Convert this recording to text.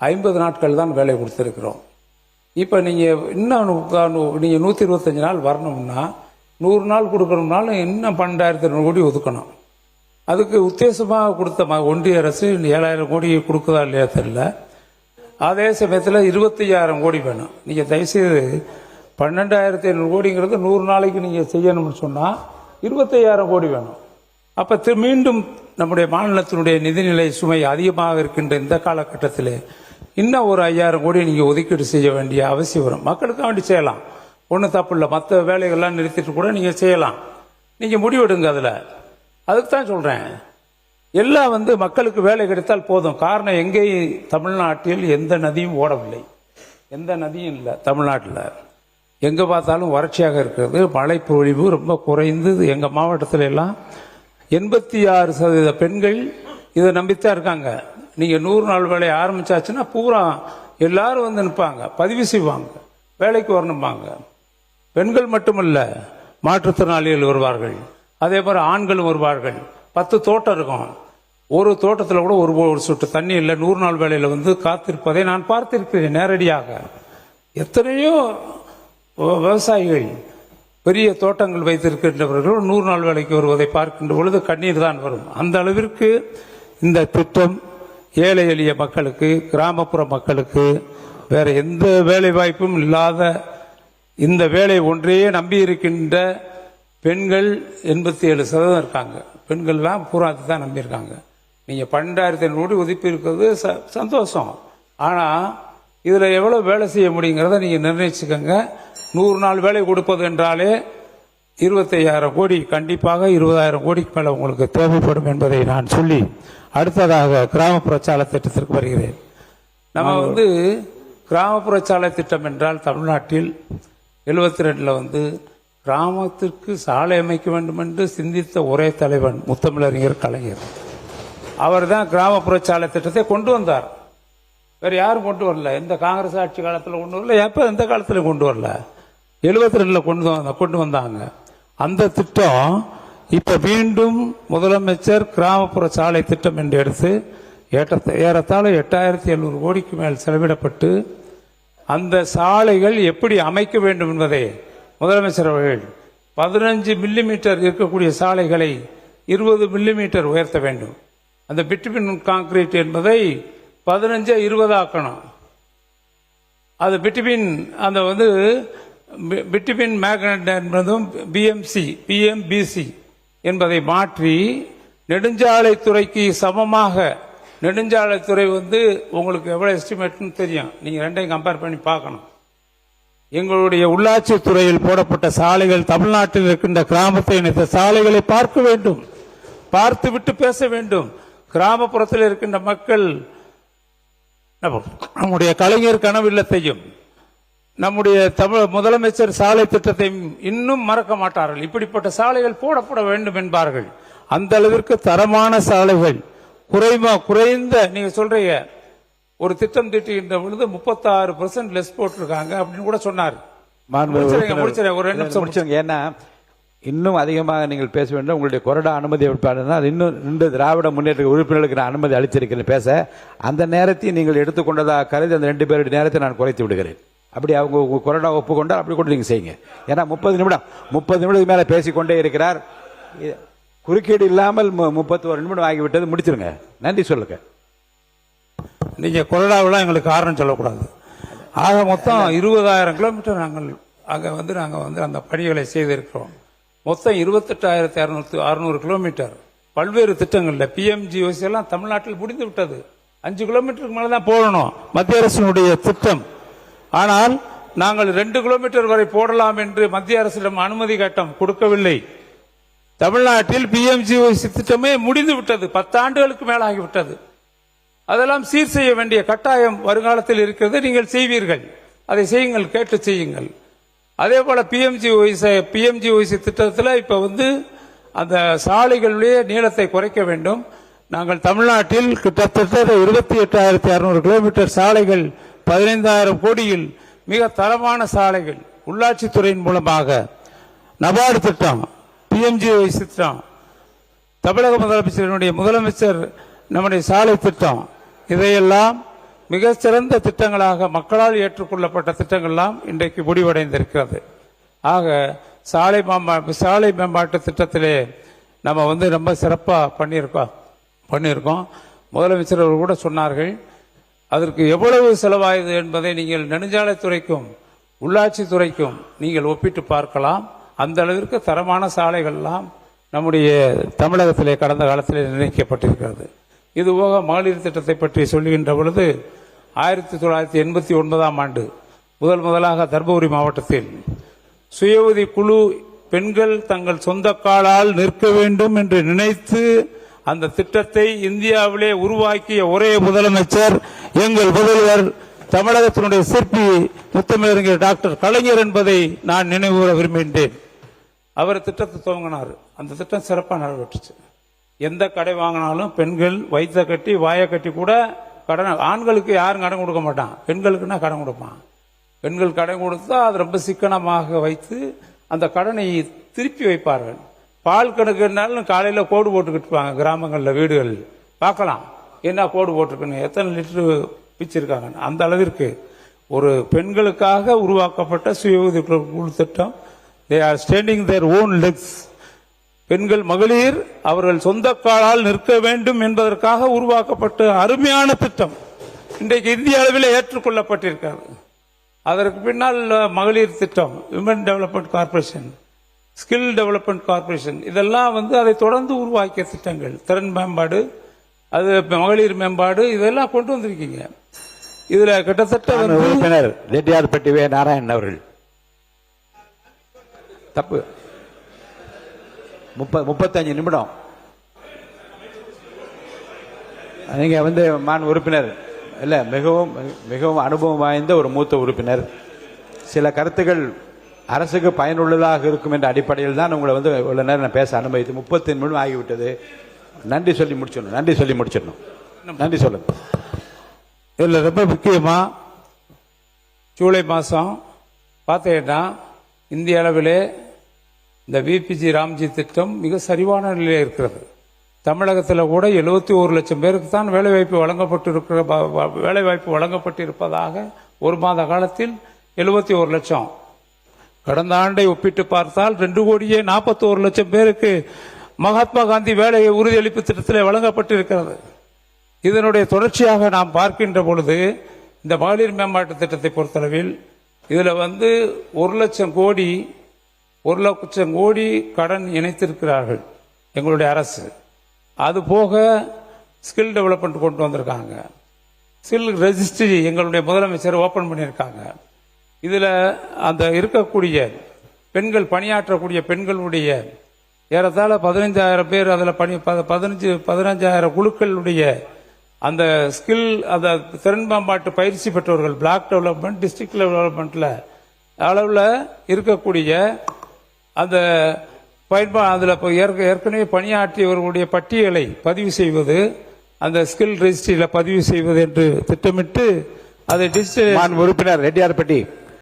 50 நாட்கள் தான் வேலை கொடுத்துருக்குறோம். இப்போ நீங்கள் இன்னும் நீங்கள் 125 நாள் வரணும்னா 100 நாள் கொடுக்கணும்னாலும் இன்னும் 12,200 கோடி ஒதுக்கணும். அதுக்கு உத்தேசமாக கொடுத்த ஒன்றிய அரசு 7,000 கோடி கொடுக்குதா இல்லையா தெரியல. அதே சமயத்தில் 25,000 கோடி வேணும். நீங்கள் தயவுசெய்து 12,500 கோடிங்கிறது 100 நாளைக்கு நீங்கள் செய்யணும்னு சொன்னால் 25,000 கோடி வேணும். அப்போ மீண்டும் நம்முடைய மாநிலத்தினுடைய நிதிநிலை சுமை அதிகமாக இருக்கின்ற இந்த காலகட்டத்தில் இன்னும் ஒரு 5,000 கோடி நீங்கள் ஒதுக்கீடு செய்ய வேண்டிய அவசியம் வரும். மக்களுக்காக வேண்டி செய்யலாம், ஒன்றும் தப்பு இல்லை. மற்ற வேலைகள்லாம் நிறுத்திட்டு கூட நீங்கள் செய்யலாம். நீங்கள் முடிவெடுங்க. அதுக்கு தான் சொல்கிறேன், எல்லாம் மக்களுக்கு வேலை கிடைத்தால் போதும். காரணம், எங்கேயும் தமிழ்நாட்டில் எந்த நதியும் ஓடவில்லை, எந்த நதியும் இல்லை தமிழ்நாட்டில். எங்கே பார்த்தாலும் வறட்சியாக இருக்கிறது, மழை பொழிவு ரொம்ப குறைந்து. எங்கள் மாவட்டத்தில் எல்லாம் 86% பெண்கள் இதை நம்பித்தான் இருக்காங்க. நீங்கள் 100 நாள் வேலையை ஆரம்பிச்சாச்சுன்னா பூரா எல்லாரும் நிற்பாங்க, பதிவு செய்வாங்க, வேலைக்கு வரணும்பாங்க. பெண்கள் மட்டுமல்ல, மாற்றுத்திறனாளிகள் வருவார்கள், அதே மாதிரி ஆண்களும் வருவார்கள். 10 தோட்டம் இருக்கும், ஒரு தோட்டத்தில் கூட ஒரு சொட்டு தண்ணி இல்லை. 100 நாள் வேலையில் காத்திருப்பதை நான் பார்த்திருக்கிறேன் நேரடியாக. எத்தனையோ விவசாயிகள் பெரிய தோட்டங்கள் வைத்திருக்கின்றவர்கள் 100 நாள் வேலைக்கு வருவதை பார்க்கின்ற பொழுது கண்ணீர் தான் வரும். அந்த அளவிற்கு இந்த திட்டம் ஏழை எளிய மக்களுக்கு, கிராமப்புற மக்களுக்கு, வேற எந்த வேலை வாய்ப்பும் இல்லாத இந்த வேலை ஒன்றையே நம்பி இருக்கின்ற பெண்கள் 87% இருக்காங்க. பெண்கள்லாம் பூரா தான் நம்பியிருக்காங்க. நீங்கள் 12,500 கோடி ஒதுக்கி இருக்கிறது சந்தோஷம். ஆனால் இதில் எவ்வளோ வேலை செய்ய முடியுங்கிறத நீங்கள் நிர்ணயிச்சுக்கோங்க. 100 நாள் வேலை கொடுப்பது என்றாலே 25,000 கோடி, கண்டிப்பாக 20,000 கோடிக்கு மேலே உங்களுக்கு தேவைப்படும் என்பதை நான் சொல்லி அடுத்ததாக கிராமப்புற சாலை திட்டத்திற்கு வருகிறேன். நம்ம கிராமப்புற சாலை திட்டம் என்றால் தமிழ்நாட்டில் 72ல் கிராமத்திற்கு சாலை அமைக்க வேண்டும் என்று சிந்தித்த ஒரே தலைவன் முத்தமிழறிஞர் கலைஞர். அவர் தான் கிராமப்புற சாலை திட்டத்தை கொண்டு வந்தார். வேறு யாரும் கொண்டு வரல. இந்த காங்கிரஸ் ஆட்சி காலத்தில் கொண்டு வரல, எப்போ எந்த காலத்தில் கொண்டு வரல. 72ல் கொண்டு வந்தாங்க. அந்த திட்டம் இப்ப மீண்டும் முதலமைச்சர் கிராமப்புற சாலை திட்டம் என்று எடுத்து ஏறத்தாழ 8,700 கோடிக்கு மேல் செலவிடப்பட்டு அந்த சாலைகள் எப்படி அமைக்க வேண்டும் என்பதை முதலமைச்சர் அவர்கள் 15 மில்லிமீட்டர் இருக்கக்கூடிய சாலைகளை 20 மில்லிமீட்டர் உயர்த்த வேண்டும். அந்த பிட்டுபின் கான்கிரீட் என்பதை 15-20 ஆக்கணும். அது பிட்டுபின் அந்த பிட்டுபின் மேக்னட் என்பதும் பிஎம்பிசி என்பதை மாற்றி நெடுஞ்சாலைத்துறைக்கு சமமாக, நெடுஞ்சாலைத்துறை உங்களுக்கு எவ்வளவு எஸ்டிமேட்னு தெரியும், நீங்க ரெண்டையும் கம்பேர் பண்ணி பார்க்கணும். எங்களுடைய உள்ளாட்சி துறையில் போடப்பட்ட சாலைகள் தமிழ்நாட்டில் இருக்கின்ற கிராமத்தை இணைத்த சாலைகளை பார்க்க வேண்டும், பார்த்துவிட்டு பேச வேண்டும். கிராமப்புறத்தில் இருக்கின்ற மக்கள் நம்முடைய கலைஞர் கனவு இல்லத்தையும் நம்முடைய முதலமைச்சர் சாலை திட்டத்தையும் இன்னும் மறக்க மாட்டார்கள். இப்படிப்பட்ட சாலைகள் போடப்பட வேண்டும் என்பார்கள். அந்த அளவிற்கு தரமான சாலைகள், குறைந்த நீங்க சொல்றீங்க ஒரு திட்டம் தீட்டுகின்ற பொழுது 36% லெஸ் போட்டிருக்காங்க அப்படின்னு கூட சொன்னார். ஒரு 2 நிமிஷம் முடிச்சுங்க. ஏன்னா இன்னும் அதிகமாக நீங்கள் பேச வேண்டும். உங்களுடைய கொறடா அனுமதி அது இன்னும் 2 திராவிட முன்னேற்ற உறுப்பினர்களுக்கு நான் அனுமதி அளித்திருக்கிறேன் பேச. அந்த நேரத்தை நீங்கள் எடுத்துக்கொண்டதாக கருதி அந்த 2 பேருடைய நேரத்தை நான் குறைத்து விடுகிறேன். அப்படி அவங்க கொறடா ஒப்புக்கொண்டால் அப்படி கூட நீங்க செய்யுங்க. ஏன்னா 30 நிமிடத்துக்கு மேல பேசிக்கொண்டே இருக்கிறார். குறுக்கீடு இல்லாமல் 31 நிமிடம் ஆகிவிட்டது. முடிச்சிருங்க. நன்றி சொல்லுங்க. நீங்க கொறடாவெல்லாம் எங்களுக்கு காரணம் சொல்லக்கூடாது. ஆக மொத்தம் 20,000 கிலோமீட்டர் நாங்கள் நாங்கள் அந்த பணிகளை செய்திருக்கிறோம். மொத்தம் 28,600 கிலோமீட்டர் பல்வேறு திட்டங்கள்ல பிஎம்ஜிஓசி எல்லாம் தமிழ்நாட்டில் முடிந்து விட்டது. 5 கிலோமீட்டருக்கு மேலதான் போடணும் மத்திய அரசினுடைய திட்டம். ஆனால் நாங்கள் 2 கிலோமீட்டர் வரை போடலாம் என்று மத்திய அரசிடம் அனுமதி கட்டம் கொடுக்கவில்லை. தமிழ்நாட்டில் பிஎம்ஜிஓசி திட்டமே முடிந்து விட்டது. 10 ஆண்டுகளுக்கு மேலாகிவிட்டது. அதெல்லாம் சீர் செய்ய வேண்டிய கட்டாயம் வருங்காலத்தில் இருக்கிறது. நீங்கள் செய்வீர்கள், அதை செய்யுங்கள், கேட்டு செய்யுங்கள். அதே போல பிஎம்ஜிஓசி திட்டத்தில் இப்ப அந்த சாலைகளுடைய நீளத்தை குறைக்க வேண்டும். நாங்கள் தமிழ்நாட்டில் கிட்டத்தட்ட 28,600 கிலோமீட்டர் சாலைகள் 15,000 கோடியில் மிக தரமான சாலைகள் உள்ளாட்சித்துறையின் மூலமாக நபார்டு திட்டம், பிஎம்ஜிஓசி திட்டம், தமிழக முதலமைச்சர் நம்முடைய சாலை திட்டம், இதையெல்லாம் மிக சிறந்த திட்டங்களாக மக்களால் ஏற்றுக்கொள்ளப்பட்ட திட்டங்கள்லாம் இன்றைக்கு முடிவடைந்திருக்கிறது. ஆக சாலை மேம்பாட்டு திட்டத்திலே நம்ம வந்து ரொம்ப சிறப்பாக பண்ணியிருக்கோம். முதலமைச்சர் அவர்கள் கூட சொன்னார்கள், அதற்கு எவ்வளவு செலவாயுது என்பதை நீங்கள் நெடுஞ்சாலைத்துறைக்கும் உள்ளாட்சி துறைக்கும் நீங்கள் ஒப்பிட்டு பார்க்கலாம். அந்த அளவிற்கு தரமான சாலைகள்லாம் நம்முடைய தமிழகத்திலே கடந்த காலத்திலே நிர்ணயிக்கப்பட்டிருக்கிறது. இதுபோக மகளிர் திட்டத்தை பற்றி சொல்லுகின்ற பொழுது 1989ஆம் ஆண்டு முதலாக தர்மபுரி மாவட்டத்தில் சுய உதவி குழு பெண்கள் தங்கள் சொந்த காலால் நிற்க வேண்டும் என்று நினைத்து அந்த திட்டத்தை இந்தியாவிலே உருவாக்கிய ஒரே முதலமைச்சர் எங்கள் முதல்வர் தமிழகத்தினுடைய சிற்பி முத்தமிழறிஞர் டாக்டர் கலைஞர் என்பதை நான் நினைவுகூர விரும்புகின்றேன். அவர் திட்டத்தை துவங்கினார். அந்த திட்டம் சிறப்பாக நடைபெற்றுச்சு. எந்த கடை வாங்கினாலும் பெண்கள் வயிற்றை கட்டி வாயை கட்டி கூட கடன், ஆண்களுக்கு யாரும் கடன் கொடுக்க மாட்டான், பெண்களுக்குன்னா கடன் கொடுப்பான். பெண்கள் கடன் கொடுத்தா அது ரொம்ப சிக்கனமாக வைத்து அந்த கடனை திருப்பி வைப்பார்கள். பால் கணக்குனாலும் காலையில் கோடு போட்டுக்கிட்டு இருப்பாங்க. கிராமங்களில் வீடுகள் பார்க்கலாம், என்ன கோடு போட்டிருக்குன்னு, எத்தனை லிட்டரு பிச்சிருக்காங்க. அந்த அளவிற்கு ஒரு பெண்களுக்காக உருவாக்கப்பட்ட சுய உதவி குழு திட்டம். They are standing their own Lex. பெண்கள் மகளிர் அவர்கள் சொந்த காலால் நிற்க வேண்டும் என்பதற்காக உருவாக்கப்பட்ட அருமையான திட்டம் இன்றைக்கு இந்திய அளவில் ஏற்றுக்கொள்ளப்பட்டிருக்கிறது. அதற்கு பின்னால் மகளிர் திட்டம், women development corporation, skill development corporation, இதெல்லாம் வந்து அதை தொடர்ந்து உருவாக்கிய திட்டங்கள். திறன் மேம்பாடு, அது மகளிர் மேம்பாடு, இதெல்லாம் கொண்டு வந்திருக்கீங்க. இதுல கிட்டத்தட்ட உறுப்பினர் ரெட்டியார்பட்டி வே. நாராயணன் அவர்கள் தப்பு 35 நிமிடம் நீங்க வந்து மான் உறுப்பினர் இல்ல, மிகவும் அனுபவம் வாய்ந்த ஒரு மூத்த உறுப்பினர். சில கருத்துக்கள் அரசுக்கு பயனுள்ளதாக இருக்கும் என்ற அடிப்படையில் தான் உங்களை வந்து இவ்வளவு நேரம் நான் பேச அனுமதித்து 30 நிமிடம் ஆகிவிட்டது. நன்றி சொல்லி முடிச்சிடணும். நன்றி சொல்லுங்க. இதில் ரொம்ப முக்கியமா ஜூலை மாதம் பார்த்தீங்கன்னா இந்திய அளவிலே இந்த விபிஜி ராம்ஜி திட்டம் மிக சரிவான நிலையில் இருக்கிறது. தமிழகத்தில் கூட 71 லட்சம் பேருக்கு தான் வேலைவாய்ப்பு வழங்கப்பட்டிருப்பதாக ஒரு மாத காலத்தில் 71 லட்சம். கடந்த ஆண்டை ஒப்பிட்டு பார்த்தால் 2,41 லட்சம் பேருக்கு மகாத்மா காந்தி வேலை உறுதியளிப்பு திட்டத்தில் வழங்கப்பட்டிருக்கிறது. இதனுடைய தொடர்ச்சியாக நாம் பார்க்கின்ற பொழுது இந்த மகளிர் மேம்பாட்டு திட்டத்தை பொறுத்தளவில் இதில் வந்து 1 லட்சம் கோடி கடன் இணைத்திருக்கிறார்கள் எங்களுடைய அரசு. அது போக ஸ்கில் டெவலப்மெண்ட் கொண்டு வந்திருக்காங்க. ஸ்கில் ரெஜிஸ்ட்ரி எங்களுடைய முதலமைச்சர் ஓபன் பண்ணியிருக்காங்க. இதில் அந்த இருக்கக்கூடிய பெண்கள், பணியாற்றக்கூடிய பெண்களுடைய ஏறத்தாழ 15,000 பேர், அதில் 15,000 குழுக்களுடைய அந்த ஸ்கில், அந்த திறன் மேம்பாட்டு பயிற்சி பெற்றவர்கள், பிளாக் டெவலப்மெண்ட், டிஸ்ட்ரிக்ட் டெவலப்மெண்ட்ல அளவில் இருக்கக்கூடிய அந்த அதில் ஏற்கனவே பணியாற்றியவர்களுடைய பட்டியலை பதிவு செய்வது, அந்த ஸ்கில் ரெஜிஸ்ட்ரியில் பதிவு செய்வது என்று திட்டமிட்டு அதை டிஜிட்டல். உறுப்பினர் ரெட்டியார்பட்டி